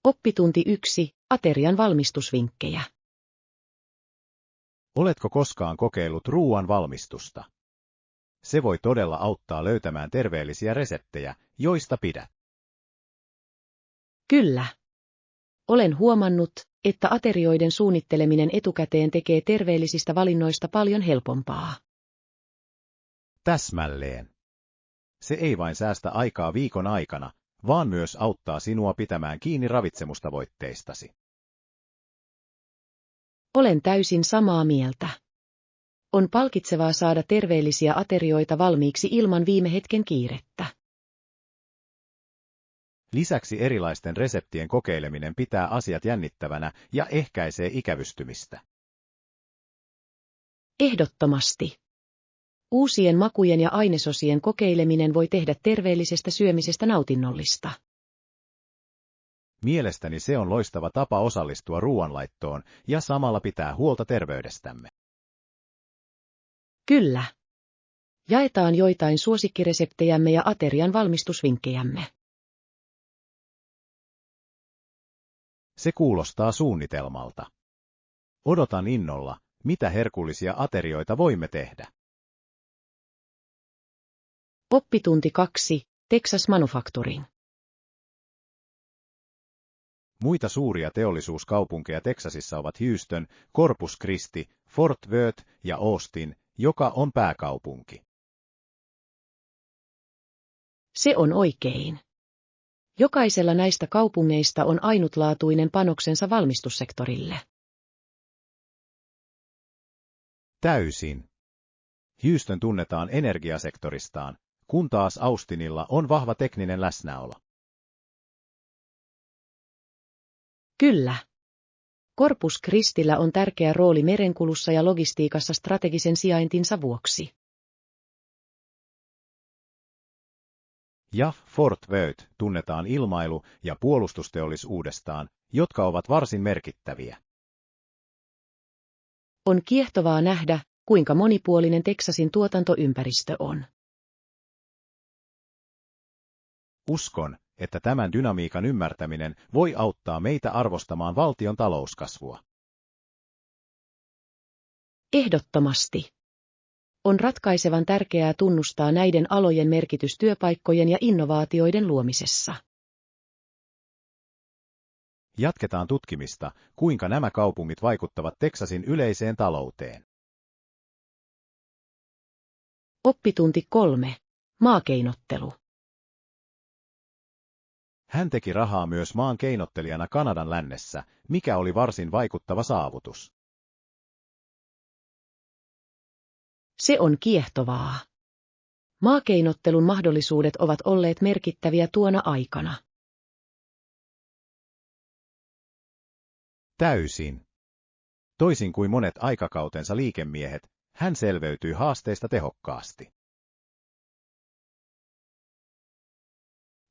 Oppitunti 1. Aterian valmistusvinkkejä. Oletko koskaan kokeillut ruoan valmistusta? Se voi todella auttaa löytämään terveellisiä reseptejä, joista pidät. Kyllä. Olen huomannut, että aterioiden suunnitteleminen etukäteen tekee terveellisistä valinnoista paljon helpompaa. Täsmälleen. Se ei vain säästä aikaa viikon aikana, vaan myös auttaa sinua pitämään kiinni ravitsemustavoitteistasi. Olen täysin samaa mieltä. On palkitsevaa saada terveellisiä aterioita valmiiksi ilman viime hetken kiirettä. Lisäksi erilaisten reseptien kokeileminen pitää asiat jännittävänä ja ehkäisee ikävystymistä. Ehdottomasti. Uusien makujen ja ainesosien kokeileminen voi tehdä terveellisestä syömisestä nautinnollista. Mielestäni se on loistava tapa osallistua ruoanlaittoon ja samalla pitää huolta terveydestämme. Kyllä. Jaetaan joitain suosikkireseptejämme ja aterian valmistusvinkkejämme. Se kuulostaa suunnitelmalta. Odotan innolla, mitä herkullisia aterioita voimme tehdä. Oppitunti 2. Texas Manufacturing. Muita suuria teollisuuskaupunkeja Teksasissa ovat Houston, Corpus Christi, Fort Worth ja Austin, joka on pääkaupunki. Se on oikein. Jokaisella näistä kaupungeista on ainutlaatuinen panoksensa valmistussektorille. Täysin. Houston tunnetaan energiasektoristaan, kun taas Austinilla on vahva tekninen läsnäolo. Kyllä. Corpus Christillä on tärkeä rooli merenkulussa ja logistiikassa strategisen sijaintinsa vuoksi. Ja Fort Worth tunnetaan ilmailu- ja puolustusteollisuudestaan, jotka ovat varsin merkittäviä. On kiehtovaa nähdä, kuinka monipuolinen Teksasin tuotantoympäristö on. Uskon, että tämän dynamiikan ymmärtäminen voi auttaa meitä arvostamaan valtion talouskasvua. Ehdottomasti. On ratkaisevan tärkeää tunnustaa näiden alojen merkitys työpaikkojen ja innovaatioiden luomisessa. Jatketaan tutkimista, kuinka nämä kaupungit vaikuttavat Teksasin yleiseen talouteen. Oppitunti 3. Maakeinottelu. Hän teki rahaa myös maan keinottelijana Kanadan lännessä, mikä oli varsin vaikuttava saavutus. Se on kiehtovaa. Maakeinottelun mahdollisuudet ovat olleet merkittäviä tuona aikana. Täysin. Toisin kuin monet aikakautensa liikemiehet, hän selviytyi haasteista tehokkaasti.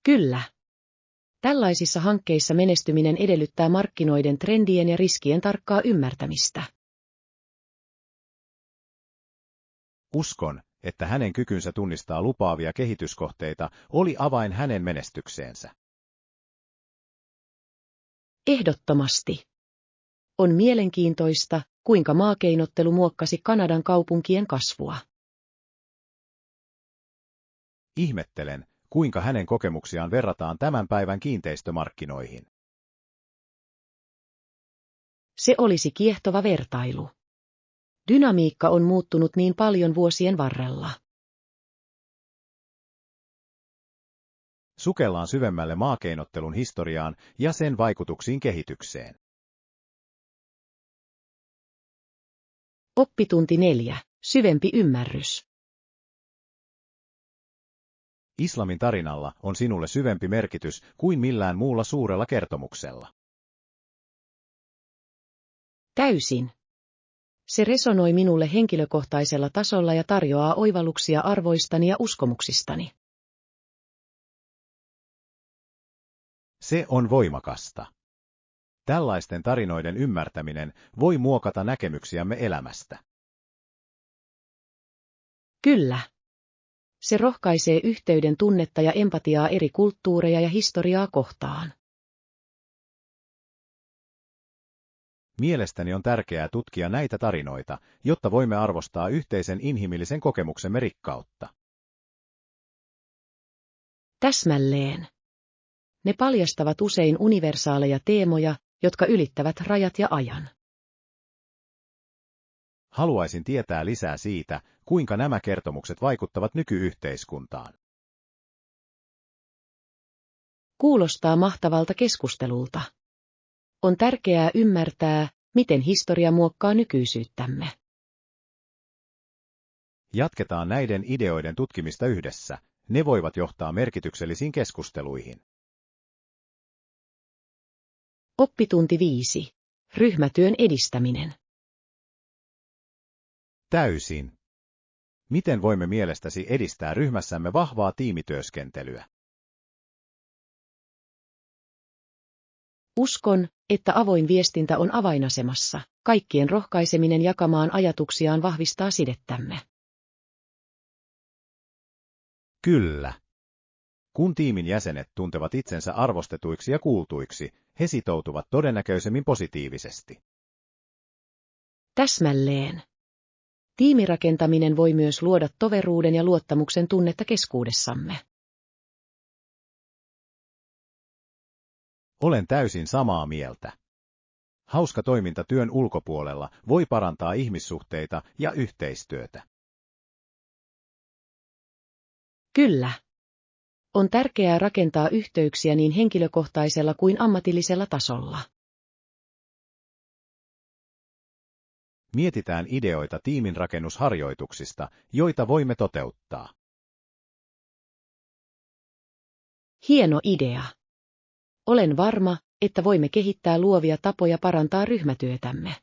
Kyllä. Tällaisissa hankkeissa menestyminen edellyttää markkinoiden trendien ja riskien tarkkaa ymmärtämistä. Uskon, että hänen kykynsä tunnistaa lupaavia kehityskohteita oli avain hänen menestykseensä. Ehdottomasti. On mielenkiintoista, kuinka maakeinottelu muokkasi Kanadan kaupunkien kasvua. Ihmettelen, kuinka hänen kokemuksiaan verrataan tämän päivän kiinteistömarkkinoihin. Se olisi kiehtova vertailu. Dynamiikka on muuttunut niin paljon vuosien varrella. Sukellaan syvemmälle maakeinottelun historiaan ja sen vaikutuksiin kehitykseen. Oppitunti 4. Syvempi ymmärrys. Islamin tarinalla on sinulle syvempi merkitys kuin millään muulla suurella kertomuksella. Täysin. Se resonoi minulle henkilökohtaisella tasolla ja tarjoaa oivalluksia arvoistani ja uskomuksistani. Se on voimakasta. Tällaisten tarinoiden ymmärtäminen voi muokata näkemyksiämme elämästä. Kyllä. Se rohkaisee yhteyden tunnetta ja empatiaa eri kulttuureja ja historiaa kohtaan. Mielestäni on tärkeää tutkia näitä tarinoita, jotta voimme arvostaa yhteisen inhimillisen kokemuksemme rikkautta. Täsmälleen. Ne paljastavat usein universaaleja teemoja, jotka ylittävät rajat ja ajan. Haluaisin tietää lisää siitä, kuinka nämä kertomukset vaikuttavat nykyyhteiskuntaan. Kuulostaa mahtavalta keskustelulta. On tärkeää ymmärtää, miten historia muokkaa nykyisyyttämme. Jatketaan näiden ideoiden tutkimista yhdessä. Ne voivat johtaa merkityksellisiin keskusteluihin. Oppitunti 5. Ryhmätyön edistäminen. Täysin. Miten voimme mielestäsi edistää ryhmässämme vahvaa tiimityöskentelyä? Uskon, että avoin viestintä on avainasemassa. Kaikkien rohkaiseminen jakamaan ajatuksiaan vahvistaa sidettämme. Kyllä. Kun tiimin jäsenet tuntevat itsensä arvostetuiksi ja kuultuiksi, he sitoutuvat todennäköisemmin positiivisesti. Täsmälleen. Tiimirakentaminen voi myös luoda toveruuden ja luottamuksen tunnetta keskuudessamme. Olen täysin samaa mieltä. Hauska toiminta työn ulkopuolella voi parantaa ihmissuhteita ja yhteistyötä. Kyllä. On tärkeää rakentaa yhteyksiä niin henkilökohtaisella kuin ammatillisella tasolla. Mietitään ideoita tiimin rakennusharjoituksista, joita voimme toteuttaa. Hieno idea. Olen varma, että voimme kehittää luovia tapoja parantaa ryhmätyötämme.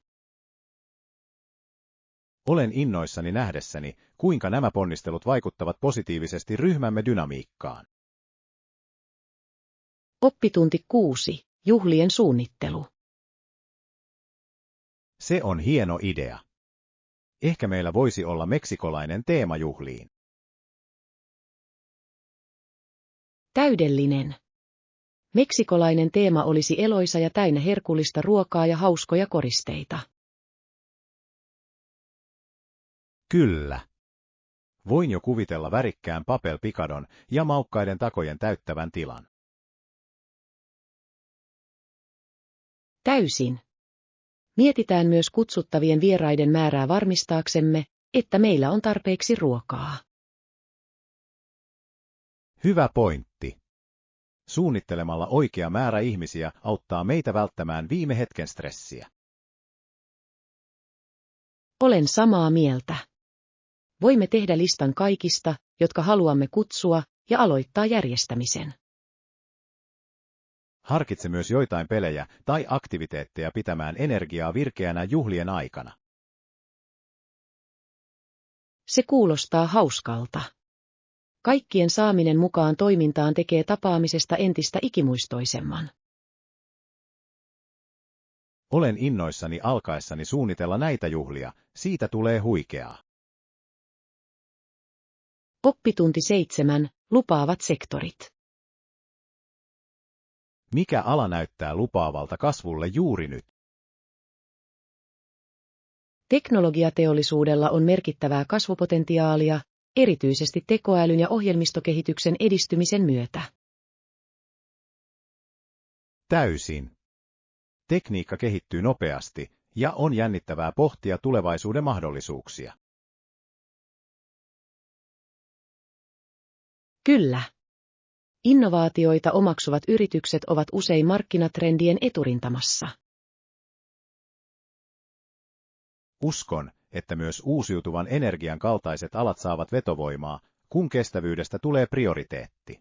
Olen innoissani nähdessäni, kuinka nämä ponnistelut vaikuttavat positiivisesti ryhmämme dynamiikkaan. Oppitunti 6. Juhlien suunnittelu. Se on hieno idea. Ehkä meillä voisi olla meksikolainen teema juhliin. Täydellinen. Meksikolainen teema olisi eloisa ja täynnä herkullista ruokaa ja hauskoja koristeita. Kyllä. Voin jo kuvitella värikkään papel picadon ja maukkaiden takojen täyttävän tilan. Täysin. Mietitään myös kutsuttavien vieraiden määrää varmistaaksemme, että meillä on tarpeeksi ruokaa. Hyvä pointti. Suunnittelemalla oikea määrä ihmisiä auttaa meitä välttämään viime hetken stressiä. Olen samaa mieltä. Voimme tehdä listan kaikista, jotka haluamme kutsua, ja aloittaa järjestämisen. Harkitse myös joitain pelejä tai aktiviteetteja pitämään energiaa virkeänä juhlien aikana. Se kuulostaa hauskalta. Kaikkien saaminen mukaan toimintaan tekee tapaamisesta entistä ikimuistoisemman. Olen innoissani alkaessani suunnitella näitä juhlia, siitä tulee huikeaa. Oppitunti 7. Lupaavat sektorit. Mikä ala näyttää lupaavalta kasvulle juuri nyt? Teknologiateollisuudella on merkittävää kasvupotentiaalia, erityisesti tekoälyn ja ohjelmistokehityksen edistymisen myötä. Täysin. Tekniikka kehittyy nopeasti, ja on jännittävää pohtia tulevaisuuden mahdollisuuksia. Kyllä. Innovaatioita omaksuvat yritykset ovat usein markkinatrendien eturintamassa. Uskon, että myös uusiutuvan energian kaltaiset alat saavat vetovoimaa, kun kestävyydestä tulee prioriteetti.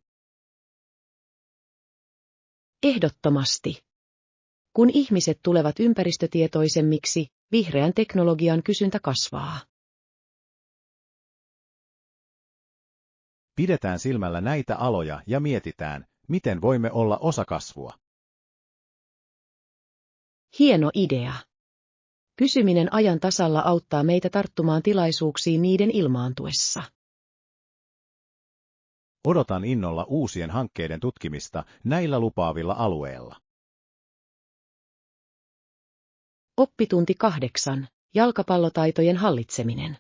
Ehdottomasti. Kun ihmiset tulevat ympäristötietoisemmiksi, vihreän teknologian kysyntä kasvaa. Pidetään silmällä näitä aloja ja mietitään, miten voimme olla osa kasvua. Hieno idea. Pysyminen ajan tasalla auttaa meitä tarttumaan tilaisuuksiin niiden ilmaantuessa. Odotan innolla uusien hankkeiden tutkimista näillä lupaavilla alueilla. Oppitunti 8. Jalkapallotaitojen hallitseminen.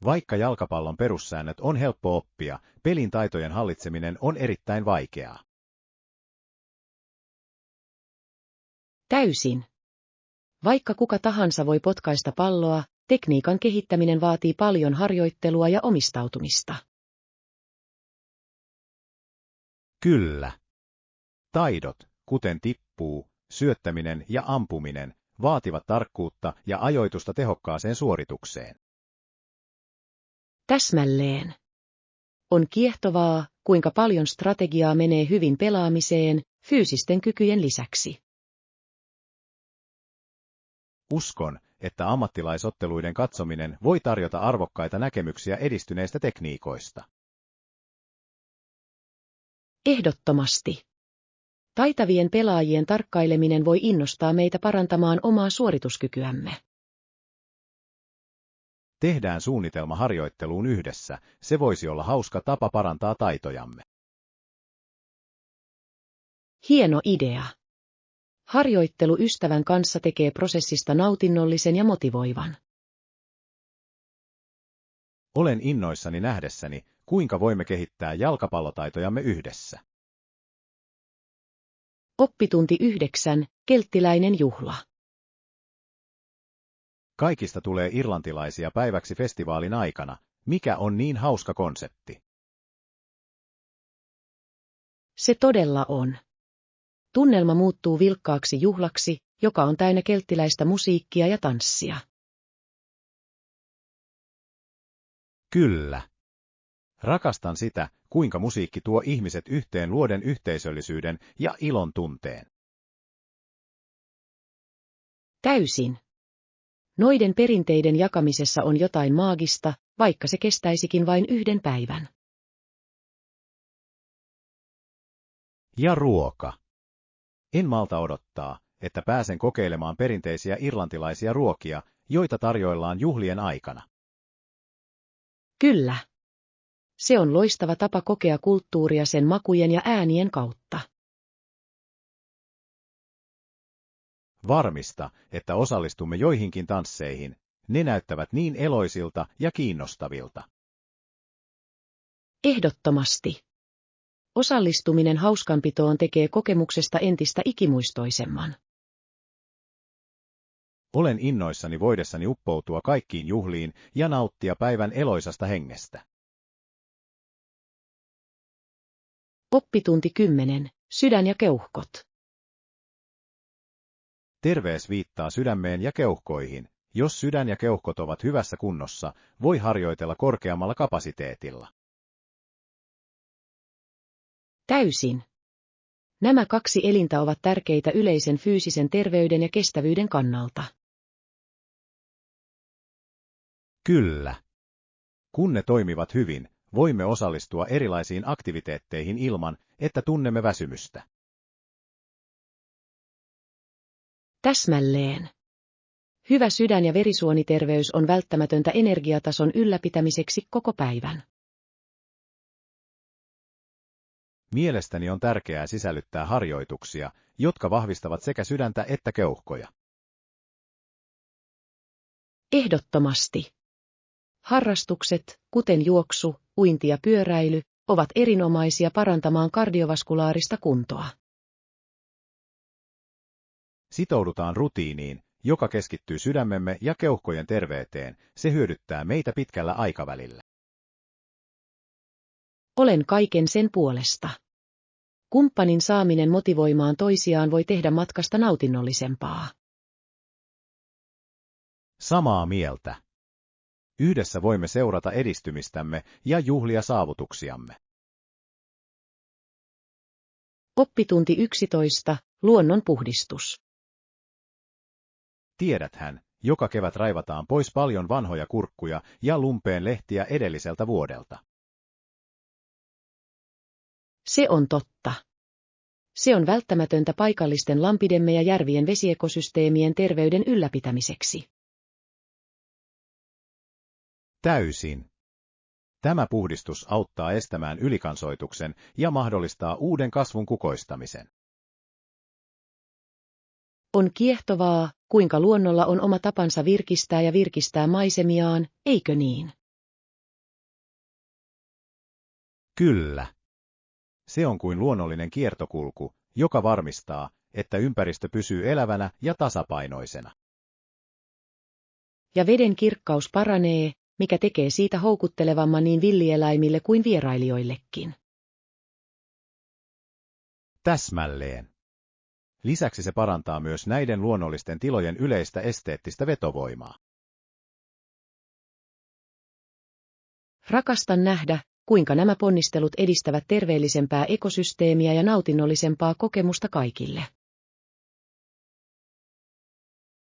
Vaikka jalkapallon perussäännöt on helppo oppia, pelin taitojen hallitseminen on erittäin vaikeaa. Täysin. Vaikka kuka tahansa voi potkaista palloa, tekniikan kehittäminen vaatii paljon harjoittelua ja omistautumista. Kyllä. Taidot, kuten tippuu, syöttäminen ja ampuminen, vaativat tarkkuutta ja ajoitusta tehokkaaseen suoritukseen. Täsmälleen. On kiehtovaa, kuinka paljon strategiaa menee hyvin pelaamiseen, fyysisten kykyjen lisäksi. Uskon, että ammattilaisotteluiden katsominen voi tarjota arvokkaita näkemyksiä edistyneistä tekniikoista. Ehdottomasti. Taitavien pelaajien tarkkaileminen voi innostaa meitä parantamaan omaa suorituskykyämme. Tehdään suunnitelma harjoitteluun yhdessä, se voisi olla hauska tapa parantaa taitojamme. Hieno idea. Harjoittelu ystävän kanssa tekee prosessista nautinnollisen ja motivoivan. Olen innoissani nähdessäni, kuinka voimme kehittää jalkapallotaitojamme yhdessä. Oppitunti 9. Kelttiläinen juhla. Kaikista tulee irlantilaisia päiväksi festivaalin aikana, mikä on niin hauska konsepti. Se todella on. Tunnelma muuttuu vilkkaaksi juhlaksi, joka on täynnä kelttiläistä musiikkia ja tanssia. Kyllä. Rakastan sitä, kuinka musiikki tuo ihmiset yhteen luoden yhteisöllisyyden ja ilon tunteen. Täysin. Noiden perinteiden jakamisessa on jotain maagista, vaikka se kestäisikin vain yhden päivän. Ja ruoka. En malta odottaa, että pääsen kokeilemaan perinteisiä irlantilaisia ruokia, joita tarjoillaan juhlien aikana. Kyllä. Se on loistava tapa kokea kulttuuria sen makujen ja äänien kautta. Varmista, että osallistumme joihinkin tansseihin, ne näyttävät niin eloisilta ja kiinnostavilta. Ehdottomasti. Osallistuminen hauskanpitoon tekee kokemuksesta entistä ikimuistoisemman. Olen innoissani voidessani uppoutua kaikkiin juhliin ja nauttia päivän eloisasta hengestä. Oppitunti 10. Sydän ja keuhkot. Terveys viittaa sydämeen ja keuhkoihin. Jos sydän ja keuhkot ovat hyvässä kunnossa, voi harjoitella korkeammalla kapasiteetilla. Täysin. Nämä kaksi elintä ovat tärkeitä yleisen fyysisen terveyden ja kestävyyden kannalta. Kyllä. Kun ne toimivat hyvin, voimme osallistua erilaisiin aktiviteetteihin ilman, että tunnemme väsymystä. Täsmälleen. Hyvä sydän- ja verisuoniterveys on välttämätöntä energiatason ylläpitämiseksi koko päivän. Mielestäni on tärkeää sisällyttää harjoituksia, jotka vahvistavat sekä sydäntä että keuhkoja. Ehdottomasti. Harrastukset, kuten juoksu, uinti ja pyöräily, ovat erinomaisia parantamaan kardiovaskulaarista kuntoa. Sitoudutaan rutiiniin, joka keskittyy sydämemme ja keuhkojen terveyteen, se hyödyttää meitä pitkällä aikavälillä. Olen kaiken sen puolesta. Kumppanin saaminen motivoimaan toisiaan voi tehdä matkasta nautinnollisempaa. Samaa mieltä. Yhdessä voimme seurata edistymistämme ja juhlia saavutuksiamme. Oppitunti 11. Luonnon puhdistus. Tiedäthän, joka kevät raivataan pois paljon vanhoja kurkkuja ja lumpeen lehtiä edelliseltä vuodelta. Se on totta. Se on välttämätöntä paikallisten lampidemme ja järvien vesiekosysteemien terveyden ylläpitämiseksi. Täysin. Tämä puhdistus auttaa estämään ylikansoituksen ja mahdollistaa uuden kasvun kukoistamisen. On kiehtovaa, kuinka luonnolla on oma tapansa virkistää maisemiaan, eikö niin? Kyllä. Se on kuin luonnollinen kiertokulku, joka varmistaa, että ympäristö pysyy elävänä ja tasapainoisena. Ja veden kirkkaus paranee, mikä tekee siitä houkuttelevamman niin villieläimille kuin vierailijoillekin. Täsmälleen. Lisäksi se parantaa myös näiden luonnollisten tilojen yleistä esteettistä vetovoimaa. Rakastan nähdä, kuinka nämä ponnistelut edistävät terveellisempää ekosysteemiä ja nautinnollisempaa kokemusta kaikille.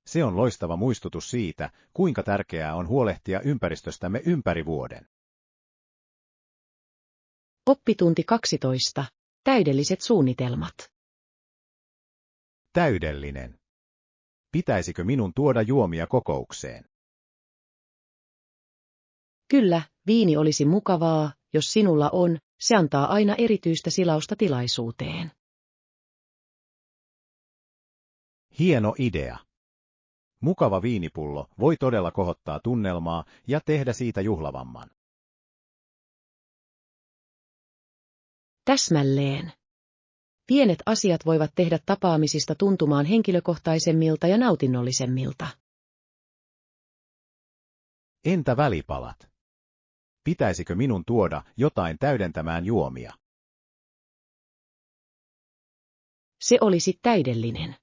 Se on loistava muistutus siitä, kuinka tärkeää on huolehtia ympäristöstämme ympäri vuoden. Oppitunti 12. Täydelliset suunnitelmat. Täydellinen. Pitäisikö minun tuoda juomia kokoukseen? Kyllä, viini olisi mukavaa, jos sinulla on, se antaa aina erityistä silausta tilaisuuteen. Hieno idea. Mukava viinipullo voi todella kohottaa tunnelmaa ja tehdä siitä juhlavamman. Täsmälleen. Pienet asiat voivat tehdä tapaamisista tuntumaan henkilökohtaisemmilta ja nautinnollisemmilta. Entä välipalat? Pitäisikö minun tuoda jotain täydentämään juomia? Se olisi täydellinen.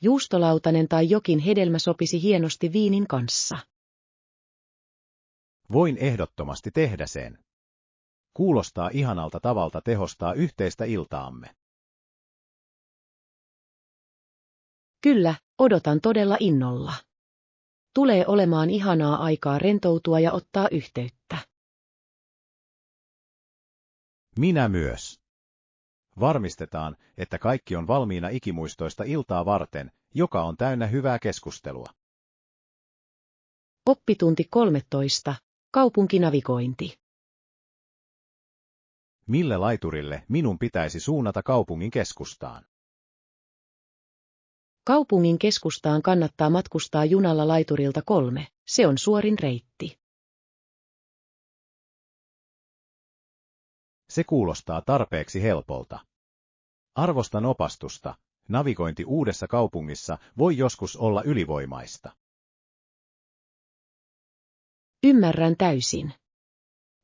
Juustolautanen tai jokin hedelmä sopisi hienosti viinin kanssa. Voin ehdottomasti tehdä sen. Kuulostaa ihanalta tavalta tehostaa yhteistä iltaamme. Kyllä, odotan todella innolla. Tulee olemaan ihanaa aikaa rentoutua ja ottaa yhteyttä. Minä myös. Varmistetaan, että kaikki on valmiina ikimuistoista iltaa varten, joka on täynnä hyvää keskustelua. Oppitunti 13. Kaupunkinavigointi. Mille laiturille minun pitäisi suunnata kaupungin keskustaan? Kaupungin keskustaan kannattaa matkustaa junalla laiturilta 3, se on suorin reitti. Se kuulostaa tarpeeksi helpolta. Arvostan opastusta, navigointi uudessa kaupungissa voi joskus olla ylivoimaista. Ymmärrän täysin.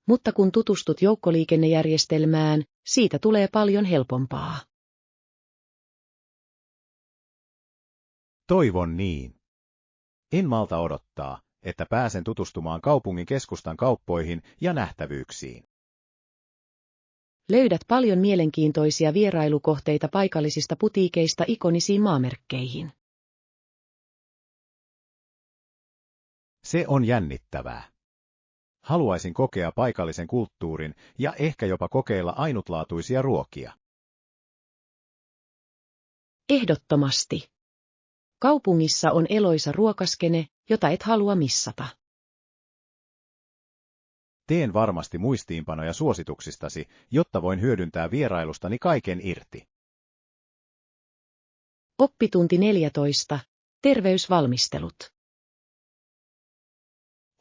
Mutta kun tutustut joukkoliikennejärjestelmään, siitä tulee paljon helpompaa. Toivon niin. En malta odottaa, että pääsen tutustumaan kaupungin keskustan kauppoihin ja nähtävyyksiin. Löydät paljon mielenkiintoisia vierailukohteita paikallisista putiikeista ikonisiin maamerkkeihin. Se on jännittävää. Haluaisin kokea paikallisen kulttuurin ja ehkä jopa kokeilla ainutlaatuisia ruokia. Ehdottomasti. Kaupungissa on eloisa ruokaskene, jota et halua missata. Teen varmasti muistiinpanoja suosituksistasi, jotta voin hyödyntää vierailustani kaiken irti. Oppitunti 14. Terveysvalmistelut.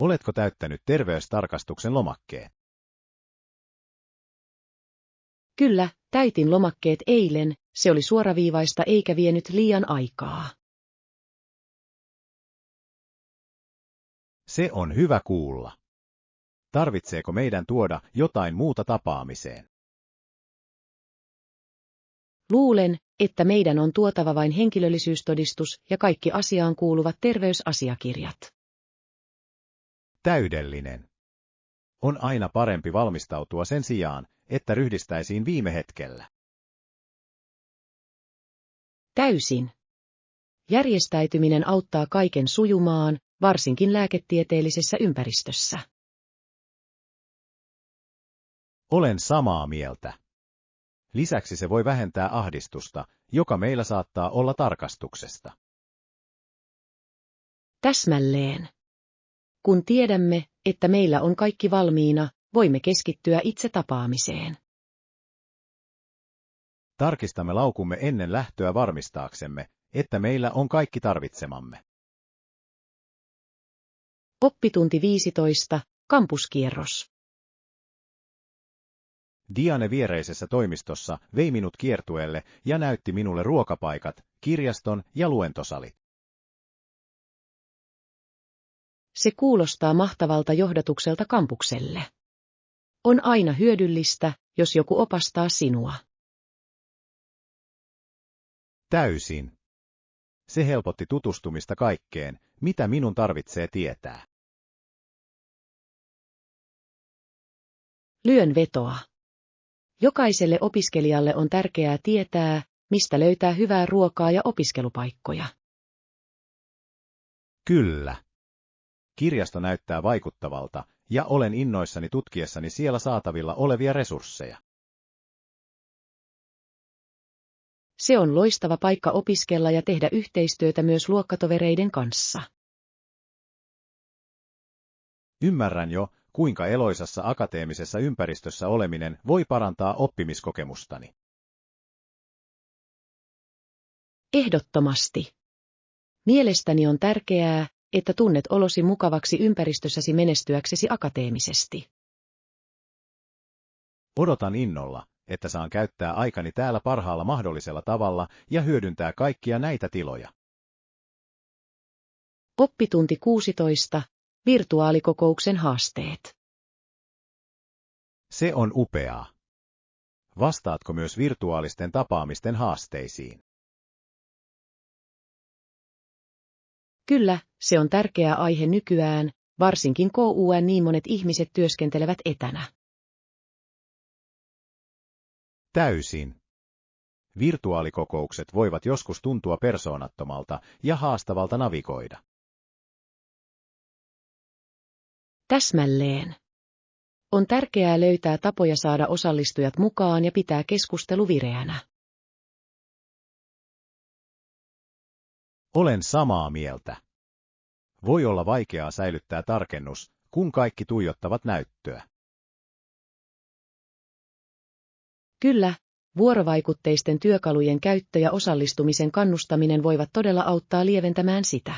Oletko täyttänyt terveystarkastuksen lomakkeen? Kyllä, täytin lomakkeet eilen, se oli suoraviivaista eikä vienyt liian aikaa. Se on hyvä kuulla. Tarvitseeko meidän tuoda jotain muuta tapaamiseen? Luulen, että meidän on tuotava vain henkilöllisyystodistus ja kaikki asiaan kuuluvat terveysasiakirjat. Täydellinen. On aina parempi valmistautua sen sijaan, että ryhdistäisiin viime hetkellä. Täysin. Järjestäytyminen auttaa kaiken sujumaan, varsinkin lääketieteellisessä ympäristössä. Olen samaa mieltä. Lisäksi se voi vähentää ahdistusta, joka meillä saattaa olla tarkastuksesta. Täsmälleen. Kun tiedämme, että meillä on kaikki valmiina, voimme keskittyä itse tapaamiseen. Tarkistamme laukumme ennen lähtöä varmistaaksemme, että meillä on kaikki tarvitsemamme. Oppitunti 15. Kampuskierros. Diane viereisessä toimistossa vei minut kiertueelle ja näytti minulle ruokapaikat, kirjaston ja luentosalit. Se kuulostaa mahtavalta johdatukselta kampukselle. On aina hyödyllistä, jos joku opastaa sinua. Täysin. Se helpotti tutustumista kaikkeen, mitä minun tarvitsee tietää. Lyön vetoa. Jokaiselle opiskelijalle on tärkeää tietää, mistä löytää hyvää ruokaa ja opiskelupaikkoja. Kyllä. Kirjasto näyttää vaikuttavalta, ja olen innoissani tutkiessani siellä saatavilla olevia resursseja. Se on loistava paikka opiskella ja tehdä yhteistyötä myös luokkatovereiden kanssa. Ymmärrän jo, kuinka eloisassa akateemisessa ympäristössä oleminen voi parantaa oppimiskokemustani. Ehdottomasti. Mielestäni on tärkeää, että tunnet olosi mukavaksi ympäristössäsi menestyäksesi akateemisesti. Odotan innolla, että saan käyttää aikani täällä parhaalla mahdollisella tavalla ja hyödyntää kaikkia näitä tiloja. Oppitunti 16. Virtuaalikokouksen haasteet. Se on upeaa. Vastaatko myös virtuaalisten tapaamisten haasteisiin? Kyllä, se on tärkeä aihe nykyään, varsinkin kun niin monet ihmiset työskentelevät etänä. Täysin. Virtuaalikokoukset voivat joskus tuntua persoonattomalta ja haastavalta navigoida. Täsmälleen. On tärkeää löytää tapoja saada osallistujat mukaan ja pitää keskustelu vireänä. Olen samaa mieltä. Voi olla vaikeaa säilyttää tarkennus, kun kaikki tuijottavat näyttöä. Kyllä, vuorovaikutteisten työkalujen käyttö ja osallistumisen kannustaminen voivat todella auttaa lieventämään sitä.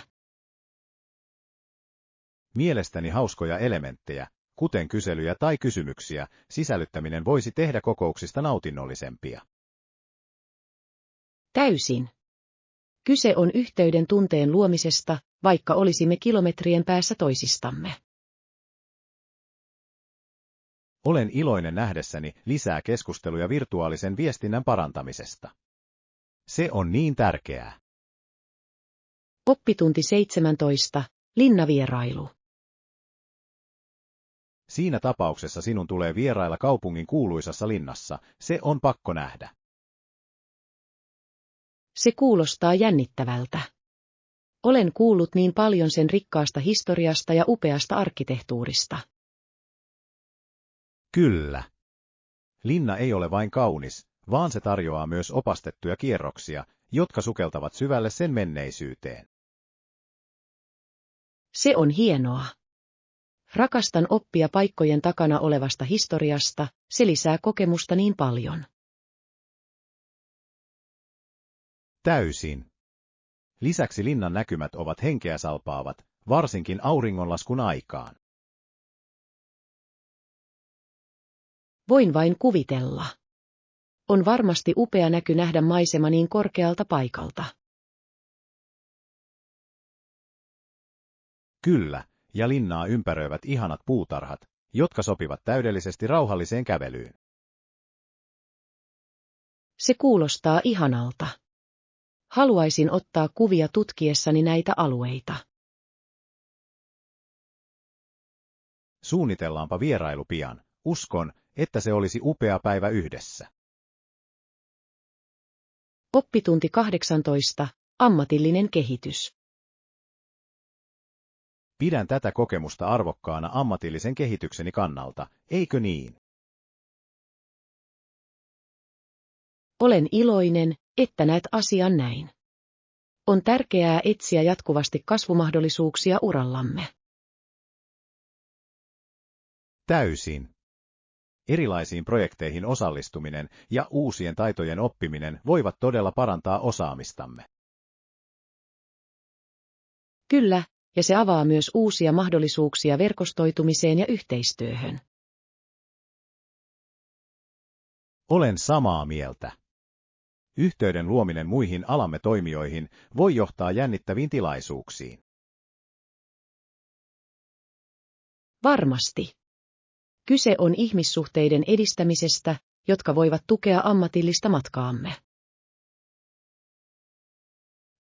Mielestäni hauskoja elementtejä, kuten kyselyjä tai kysymyksiä, sisällyttäminen voisi tehdä kokouksista nautinnollisempia. Täysin. Kyse on yhteyden tunteen luomisesta, vaikka olisimme kilometrien päässä toisistamme. Olen iloinen nähdessäni lisää keskusteluja virtuaalisen viestinnän parantamisesta. Se on niin tärkeää. Oppitunti 17. Linnavierailu. Siinä tapauksessa sinun tulee vierailla kaupungin kuuluisassa linnassa, se on pakko nähdä. Se kuulostaa jännittävältä. Olen kuullut niin paljon sen rikkaasta historiasta ja upeasta arkkitehtuurista. Kyllä. Linna ei ole vain kaunis, vaan se tarjoaa myös opastettuja kierroksia, jotka sukeltavat syvälle sen menneisyyteen. Se on hienoa. Rakastan oppia paikkojen takana olevasta historiasta, se lisää kokemusta niin paljon. Täysin. Lisäksi linnan näkymät ovat henkeä salpaavat, varsinkin auringonlaskun aikaan. Voin vain kuvitella. On varmasti upea näky nähdä maisema niin korkealta paikalta. Kyllä, ja linnaa ympäröivät ihanat puutarhat, jotka sopivat täydellisesti rauhalliseen kävelyyn. Se kuulostaa ihanalta. Haluaisin ottaa kuvia tutkiessani näitä alueita. Suunnitellaanpa vierailu pian. Uskon, että se olisi upea päivä yhdessä. Oppitunti 18. Ammatillinen kehitys. Pidän tätä kokemusta arvokkaana ammatillisen kehitykseni kannalta, eikö niin? Olen iloinen, että näet asian näin. On tärkeää etsiä jatkuvasti kasvumahdollisuuksia urallamme. Täysin. Erilaisiin projekteihin osallistuminen ja uusien taitojen oppiminen voivat todella parantaa osaamistamme. Kyllä, ja se avaa myös uusia mahdollisuuksia verkostoitumiseen ja yhteistyöhön. Olen samaa mieltä. Yhteyden luominen muihin alamme toimijoihin voi johtaa jännittäviin tilaisuuksiin. Varmasti. Kyse on ihmissuhteiden edistämisestä, jotka voivat tukea ammatillista matkaamme.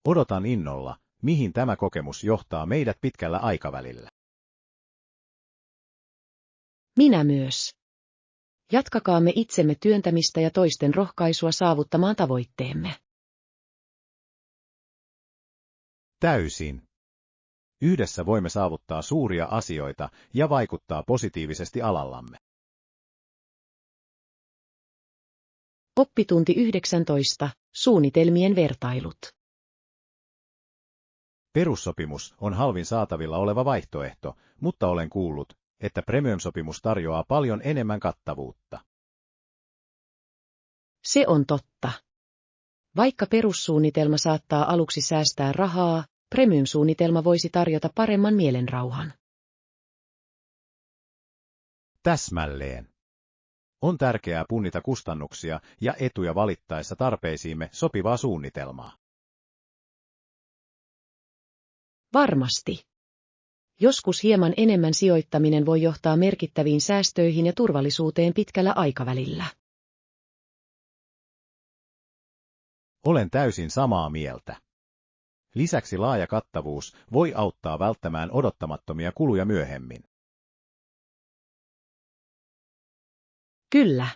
Odotan innolla, mihin tämä kokemus johtaa meidät pitkällä aikavälillä. Minä myös. Jatkakaamme itsemme työntämistä ja toisten rohkaisua saavuttamaan tavoitteemme. Täysin. Yhdessä voimme saavuttaa suuria asioita ja vaikuttaa positiivisesti alallamme. Oppitunti 19. Suunnitelmien vertailut. Perussopimus on halvin saatavilla oleva vaihtoehto, mutta olen kuullut, että premium-sopimus tarjoaa paljon enemmän kattavuutta. Se on totta. Vaikka perussuunnitelma saattaa aluksi säästää rahaa, premium-suunnitelma voisi tarjota paremman mielenrauhan. Täsmälleen. On tärkeää punnita kustannuksia ja etuja valittaessa tarpeisiimme sopivaa suunnitelmaa. Varmasti. Joskus hieman enemmän sijoittaminen voi johtaa merkittäviin säästöihin ja turvallisuuteen pitkällä aikavälillä. Olen täysin samaa mieltä. Lisäksi laaja kattavuus voi auttaa välttämään odottamattomia kuluja myöhemmin. Kyllä.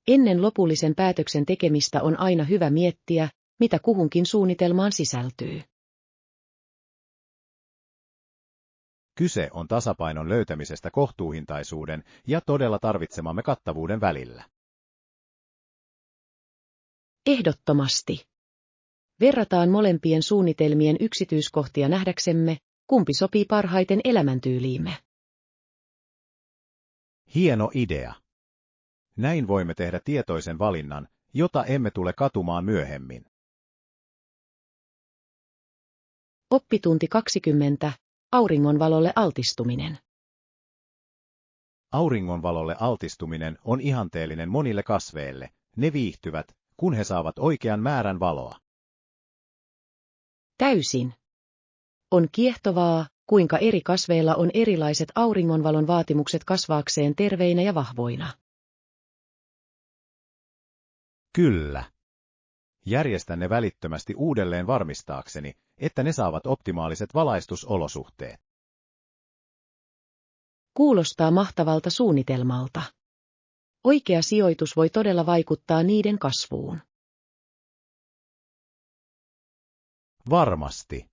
Ennen lopullisen päätöksen tekemistä on aina hyvä miettiä, mitä kuhunkin suunnitelmaan sisältyy. Kyse on tasapainon löytämisestä kohtuuhintaisuuden ja todella tarvitsemamme kattavuuden välillä. Ehdottomasti. Verrataan molempien suunnitelmien yksityiskohtia nähdäksemme, kumpi sopii parhaiten elämäntyyliimme. Hieno idea. Näin voimme tehdä tietoisen valinnan, jota emme tule katumaan myöhemmin. Oppitunti 20. Auringonvalolle altistuminen. Auringonvalolle altistuminen on ihanteellinen monille kasveille. Ne viihtyvät, kun he saavat oikean määrän valoa. Täysin. On kiehtovaa, kuinka eri kasveilla on erilaiset auringonvalon vaatimukset kasvaakseen terveinä ja vahvoina. Kyllä. Järjestän ne välittömästi uudelleen varmistaakseni, että ne saavat optimaaliset valaistusolosuhteet. Kuulostaa mahtavalta suunnitelmalta. Oikea sijoitus voi todella vaikuttaa niiden kasvuun. Varmasti.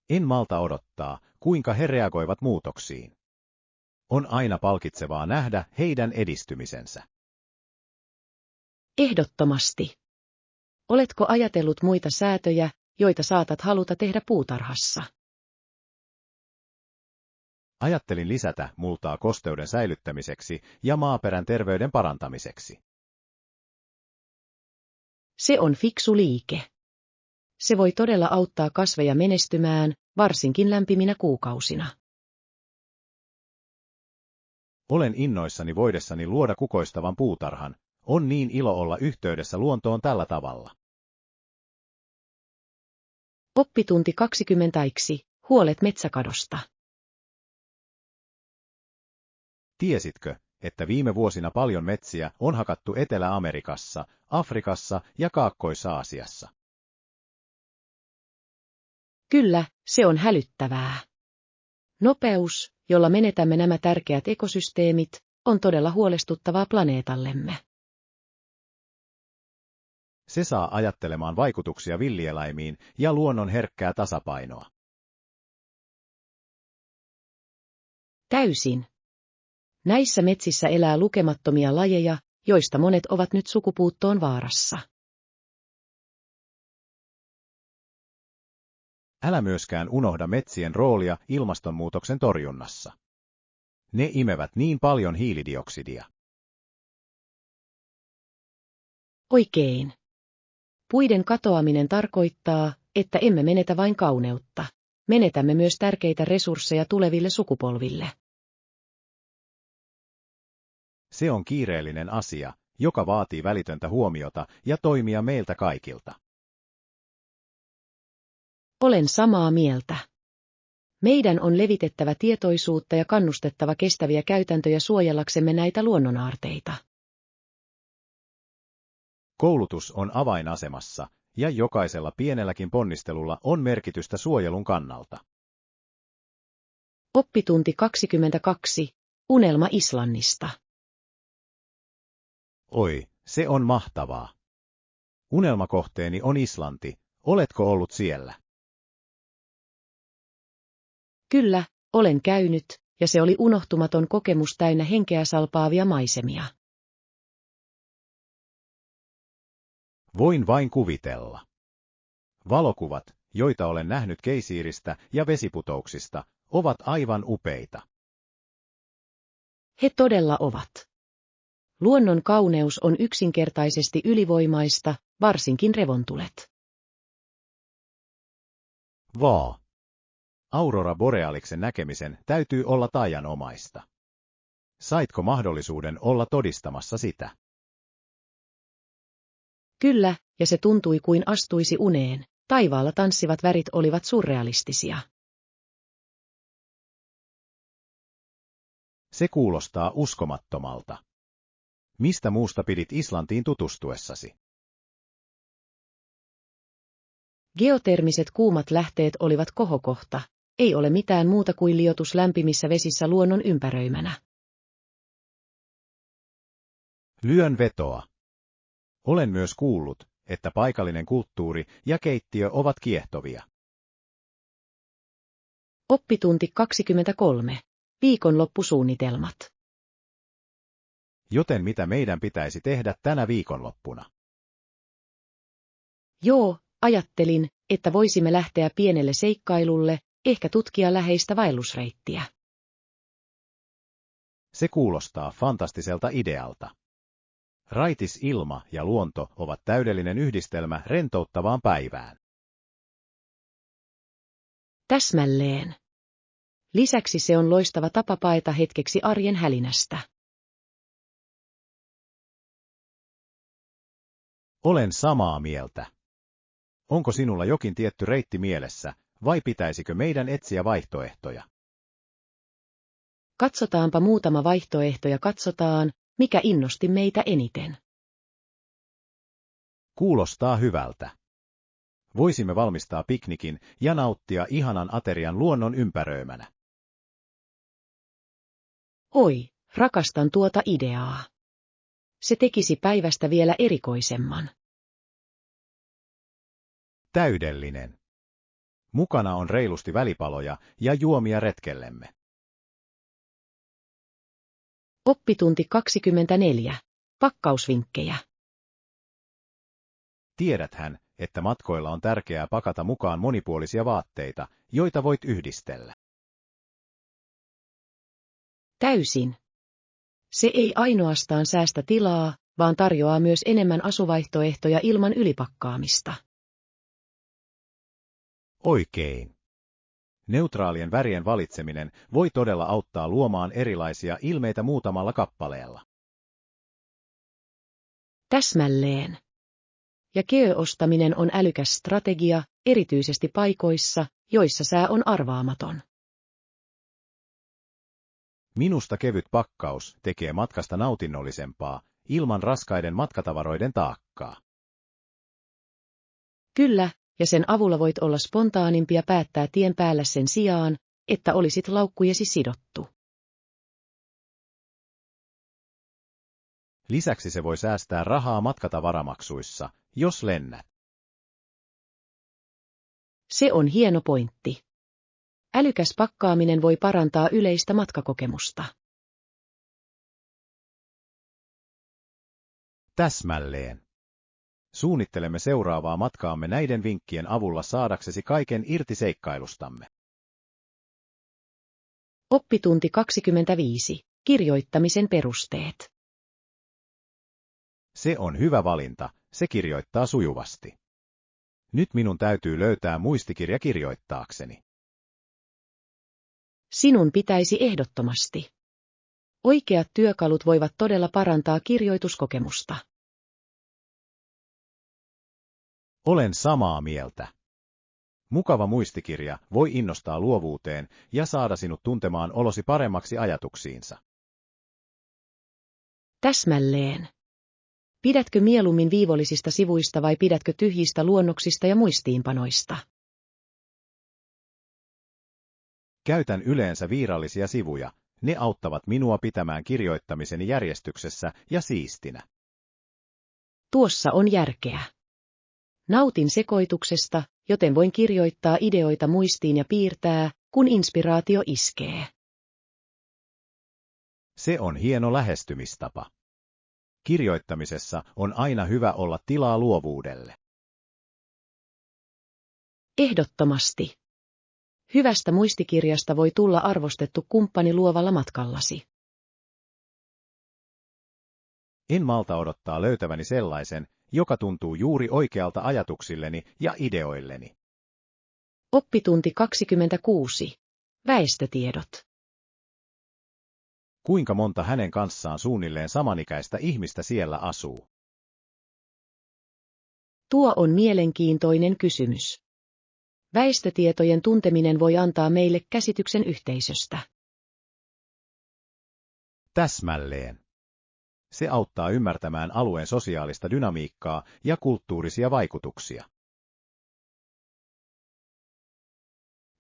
En malta odottaa, kuinka he reagoivat muutoksiin. On aina palkitsevaa nähdä heidän edistymisensä. Ehdottomasti. Oletko ajatellut muita säätöjä, joita saatat haluta tehdä puutarhassa? Ajattelin lisätä multaa kosteuden säilyttämiseksi ja maaperän terveyden parantamiseksi. Se on fiksu liike. Se voi todella auttaa kasveja menestymään, varsinkin lämpiminä kuukausina. Olen innoissani voidessani luoda kukoistavan puutarhan. On niin ilo olla yhteydessä luontoon tällä tavalla. Oppitunti 20. Huolet metsäkadosta. Tiesitkö, että viime vuosina paljon metsiä on hakattu Etelä-Amerikassa, Afrikassa ja Kaakkois-Aasiassa? Kyllä, se on hälyttävää. Nopeus, jolla menetämme nämä tärkeät ekosysteemit, on todella huolestuttavaa planeetallemme. Se saa ajattelemaan vaikutuksia villieläimiin ja luonnon herkkää tasapainoa. Täysin. Näissä metsissä elää lukemattomia lajeja, joista monet ovat nyt sukupuuttoon vaarassa. Älä myöskään unohda metsien roolia ilmastonmuutoksen torjunnassa. Ne imevät niin paljon hiilidioksidia. Oikein. Puiden katoaminen tarkoittaa, että emme menetä vain kauneutta. menetämme myös tärkeitä resursseja tuleville sukupolville. Se on kiireellinen asia, joka vaatii välitöntä huomiota ja toimia meiltä kaikilta. Olen samaa mieltä. Meidän on levitettävä tietoisuutta ja kannustettava kestäviä käytäntöjä suojellaksemme näitä luonnonaarteita. Koulutus on avainasemassa, ja jokaisella pienelläkin ponnistelulla on merkitystä suojelun kannalta. Oppitunti 22. Unelma Islannista. Oi, se on mahtavaa. Unelmakohteeni on Islanti. Oletko ollut siellä? Kyllä, olen käynyt, ja se oli unohtumaton kokemus täynnä henkeä salpaavia maisemia. Voin vain kuvitella. Valokuvat, joita olen nähnyt keisiiristä ja vesiputouksista, ovat aivan upeita. He todella ovat. Luonnon kauneus on yksinkertaisesti ylivoimaista, varsinkin revontulet. Vaa. Aurora Borealiksen näkemisen täytyy olla taianomaista. Saitko mahdollisuuden olla todistamassa sitä? Kyllä, ja se tuntui kuin astuisi uneen. Taivaalla tanssivat värit olivat surrealistisia. Se kuulostaa uskomattomalta. Mistä muusta pidit Islantiin tutustuessasi? Geotermiset kuumat lähteet olivat kohokohta. Ei ole mitään muuta kuin liotus lämpimissä vesissä luonnon ympäröimänä. Lyön vetoa. Olen myös kuullut, että paikallinen kulttuuri ja keittiö ovat kiehtovia. Oppitunti 23. Viikonloppusuunnitelmat. Joten mitä meidän pitäisi tehdä tänä viikonloppuna? Joo, ajattelin, että voisimme lähteä pienelle seikkailulle, ehkä tutkia läheistä vaellusreittiä. Se kuulostaa fantastiselta idealta. Raitis ilma ja luonto ovat täydellinen yhdistelmä rentouttavaan päivään. Täsmälleen. Lisäksi se on loistava tapa paeta hetkeksi arjen hälinästä. Olen samaa mieltä. Onko sinulla jokin tietty reitti mielessä, vai pitäisikö meidän etsiä vaihtoehtoja? Katsotaanpa muutama vaihtoehto ja katsotaan, mikä innosti meitä eniten. Kuulostaa hyvältä. Voisimme valmistaa piknikin ja nauttia ihanan aterian luonnon ympäröimänä. Oi, rakastan tuota ideaa. Se tekisi päivästä vielä erikoisemman. Täydellinen. Mukana on reilusti välipaloja ja juomia retkellemme. Oppitunti 24. Pakkausvinkkejä. Tiedäthän, että matkoilla on tärkeää pakata mukaan monipuolisia vaatteita, joita voit yhdistellä. Täysin. Se ei ainoastaan säästä tilaa, vaan tarjoaa myös enemmän asuvaihtoehtoja ilman ylipakkaamista. Oikein. Neutraalien värien valitseminen voi todella auttaa luomaan erilaisia ilmeitä muutamalla kappaleella. Täsmälleen. Ja geoostaminen on älykäs strategia, erityisesti paikoissa, joissa sää on arvaamaton. Minusta kevyt pakkaus tekee matkasta nautinnollisempaa, ilman raskaiden matkatavaroiden taakkaa. Kyllä, ja sen avulla voit olla spontaanimpia päättää tien päällä sen sijaan, että olisit laukkujesi sidottu. Lisäksi se voi säästää rahaa matkatavaramaksuissa, jos lennät. Se on hieno pointti. Älykäs pakkaaminen voi parantaa yleistä matkakokemusta. Täsmälleen. Suunnittelemme seuraavaa matkaamme näiden vinkkien avulla saadaksesi kaiken irti seikkailustamme. Oppitunti 25. Kirjoittamisen perusteet. Se on hyvä valinta, se kirjoittaa sujuvasti. Nyt minun täytyy löytää muistikirja kirjoittaakseni. Sinun pitäisi ehdottomasti. Oikeat työkalut voivat todella parantaa kirjoituskokemusta. Olen samaa mieltä. Mukava muistikirja voi innostaa luovuuteen ja saada sinut tuntemaan olosi paremmaksi ajatuksiinsa. Täsmälleen. Pidätkö mieluummin viivollisista sivuista vai pidätkö tyhjistä luonnoksista ja muistiinpanoista? Käytän yleensä viirallisia sivuja. Ne auttavat minua pitämään kirjoittamiseni järjestyksessä ja siistinä. Tuossa on järkeä. Nautin sekoituksesta, joten voin kirjoittaa ideoita muistiin ja piirtää, kun inspiraatio iskee. Se on hieno lähestymistapa. Kirjoittamisessa on aina hyvä olla tilaa luovuudelle. Ehdottomasti. Hyvästä muistikirjasta voi tulla arvostettu kumppani luovalla matkallasi. En malta odottaa löytäväni sellaisen, joka tuntuu juuri oikealta ajatuksilleni ja ideoilleni. Oppitunti 26. Väestötiedot. Kuinka monta hänen kanssaan suunnilleen samanikäistä ihmistä siellä asuu? Tuo on mielenkiintoinen kysymys. Väestötietojen tunteminen voi antaa meille käsityksen yhteisöstä. Täsmälleen. Se auttaa ymmärtämään alueen sosiaalista dynamiikkaa ja kulttuurisia vaikutuksia.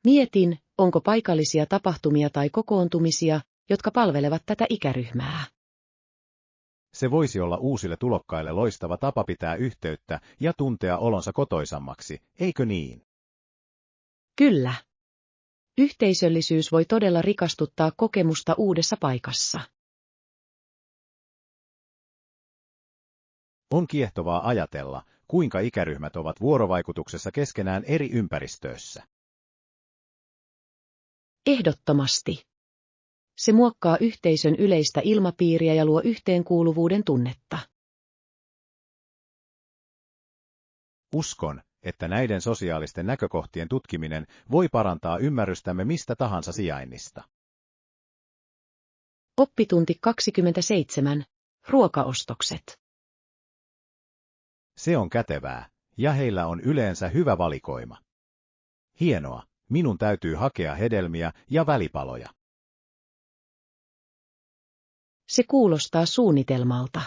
Mietin, onko paikallisia tapahtumia tai kokoontumisia, jotka palvelevat tätä ikäryhmää. Se voisi olla uusille tulokkaille loistava tapa pitää yhteyttä ja tuntea olonsa kotoisammaksi, eikö niin? Kyllä. Yhteisöllisyys voi todella rikastuttaa kokemusta uudessa paikassa. On kiehtovaa ajatella, kuinka ikäryhmät ovat vuorovaikutuksessa keskenään eri ympäristöissä. Ehdottomasti. Se muokkaa yhteisön yleistä ilmapiiriä ja luo yhteenkuuluvuuden tunnetta. Uskon, että näiden sosiaalisten näkökohtien tutkiminen voi parantaa ymmärrystämme mistä tahansa sijainnista. Oppitunti 27. Ruokaostokset. Se on kätevää, ja heillä on yleensä hyvä valikoima. Hienoa, minun täytyy hakea hedelmiä ja välipaloja. Se kuulostaa suunnitelmalta.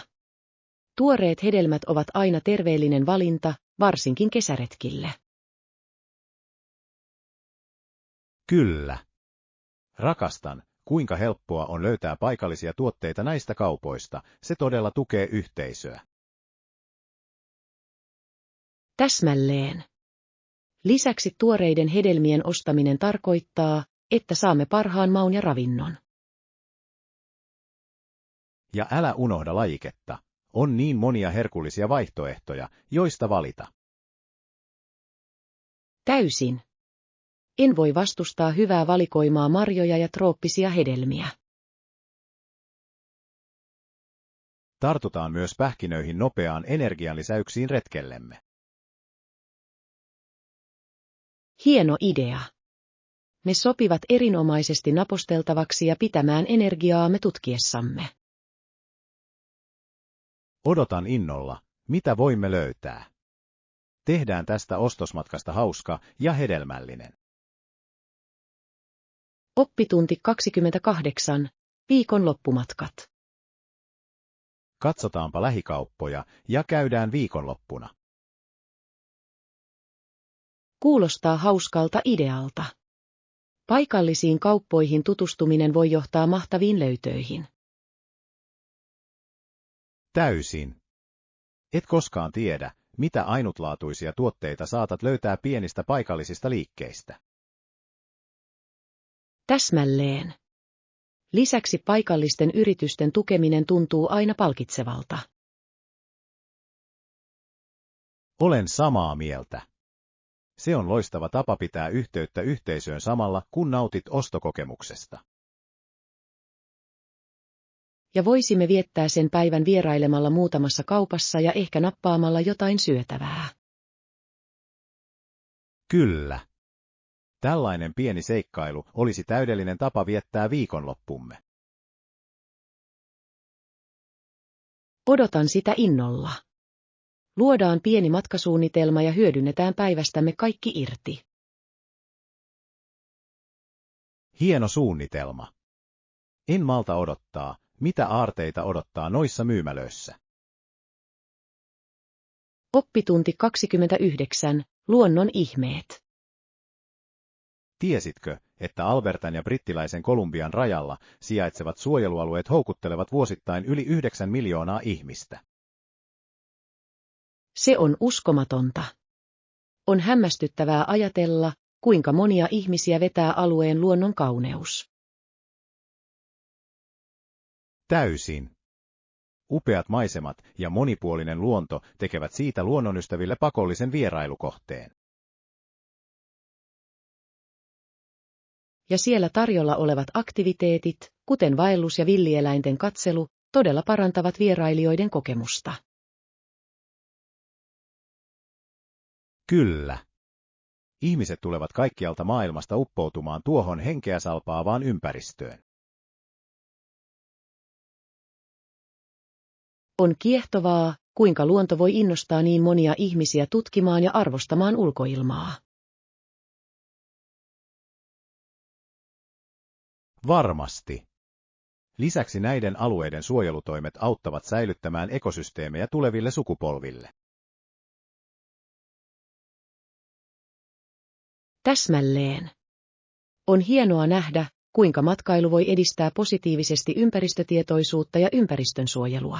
Tuoreet hedelmät ovat aina terveellinen valinta, varsinkin kesäretkille. Kyllä. Rakastan, kuinka helppoa on löytää paikallisia tuotteita näistä kaupoista, se todella tukee yhteisöä. Täsmälleen. Lisäksi tuoreiden hedelmien ostaminen tarkoittaa, että saamme parhaan maun ja ravinnon. Ja älä unohda lajiketta. On niin monia herkullisia vaihtoehtoja, joista valita. Täysin. En voi vastustaa hyvää valikoimaa marjoja ja trooppisia hedelmiä. Tartutaan myös pähkinöihin nopeaan energianlisäyksiin retkellemme. Hieno idea. Ne sopivat erinomaisesti naposteltavaksi ja pitämään energiaamme tutkiessamme. Odotan innolla, mitä voimme löytää. Tehdään tästä ostosmatkasta hauska ja hedelmällinen. Oppitunti 28. Viikonloppumatkat. Katsotaanpa lähikauppoja ja käydään viikonloppuna. Kuulostaa hauskalta idealta. Paikallisiin kauppoihin tutustuminen voi johtaa mahtaviin löytöihin. Täysin. Et koskaan tiedä, mitä ainutlaatuisia tuotteita saatat löytää pienistä paikallisista liikkeistä. Täsmälleen. Lisäksi paikallisten yritysten tukeminen tuntuu aina palkitsevalta. Olen samaa mieltä. Se on loistava tapa pitää yhteyttä yhteisöön samalla, kun nautit ostokokemuksesta. Ja voisimme viettää sen päivän vierailemalla muutamassa kaupassa ja ehkä nappaamalla jotain syötävää. Kyllä. Tällainen pieni seikkailu olisi täydellinen tapa viettää viikonloppumme. Odotan sitä innolla. Luodaan pieni matkasuunnitelma ja hyödynnetään päivästämme kaikki irti. Hieno suunnitelma. En malta odottaa, mitä aarteita odottaa noissa myymälöissä. Oppitunti 29. Luonnon ihmeet. Tiesitkö, että Albertan ja brittiläisen Kolumbian rajalla sijaitsevat suojelualueet houkuttelevat vuosittain yli 9 miljoonaa ihmistä? Se on uskomatonta. On hämmästyttävää ajatella, kuinka monia ihmisiä vetää alueen luonnon kauneus. Täysin. Upeat maisemat ja monipuolinen luonto tekevät siitä luonnonystäville pakollisen vierailukohteen. Ja siellä tarjolla olevat aktiviteetit, kuten vaellus ja villieläinten katselu, todella parantavat vierailijoiden kokemusta. Kyllä. Ihmiset tulevat kaikkialta maailmasta uppoutumaan tuohon henkeä salpaavaan ympäristöön. On kiehtovaa, kuinka luonto voi innostaa niin monia ihmisiä tutkimaan ja arvostamaan ulkoilmaa. Varmasti. Lisäksi näiden alueiden suojelutoimet auttavat säilyttämään ekosysteemejä tuleville sukupolville. Täsmälleen. On hienoa nähdä, kuinka matkailu voi edistää positiivisesti ympäristötietoisuutta ja ympäristönsuojelua.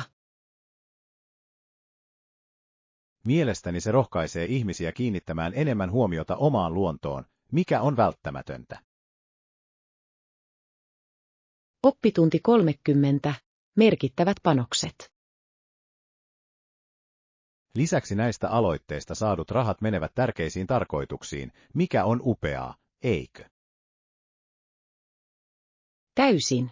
Mielestäni se rohkaisee ihmisiä kiinnittämään enemmän huomiota omaan luontoon, mikä on välttämätöntä. Oppitunti 30. Merkittävät panokset. Lisäksi näistä aloitteista saadut rahat menevät tärkeisiin tarkoituksiin, mikä on upeaa, eikö? Täysin.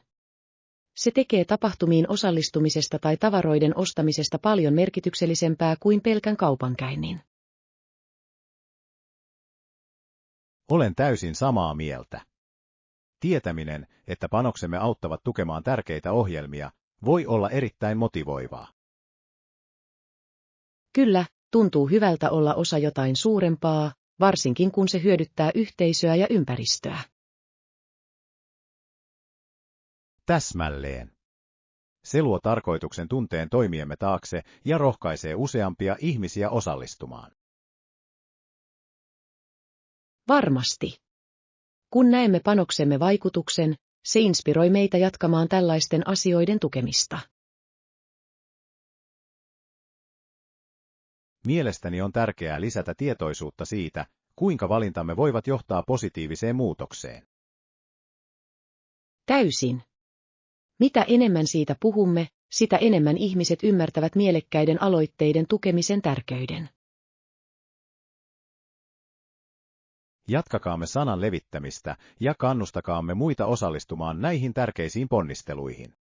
Se tekee tapahtumiin osallistumisesta tai tavaroiden ostamisesta paljon merkityksellisempää kuin pelkän kaupankäynnin. Olen täysin samaa mieltä. Tietäminen, että panoksemme auttavat tukemaan tärkeitä ohjelmia, voi olla erittäin motivoivaa. Kyllä, tuntuu hyvältä olla osa jotain suurempaa, varsinkin kun se hyödyttää yhteisöä ja ympäristöä. Täsmälleen. Se luo tarkoituksen tunteen toimiemme taakse ja rohkaisee useampia ihmisiä osallistumaan. Varmasti. Kun näemme panoksemme vaikutuksen, se inspiroi meitä jatkamaan tällaisten asioiden tukemista. Mielestäni on tärkeää lisätä tietoisuutta siitä, kuinka valintamme voivat johtaa positiiviseen muutokseen. Täysin. Mitä enemmän siitä puhumme, sitä enemmän ihmiset ymmärtävät mielekkäiden aloitteiden tukemisen tärkeyden. Jatkakaamme sanan levittämistä ja kannustakaamme muita osallistumaan näihin tärkeisiin ponnisteluihin.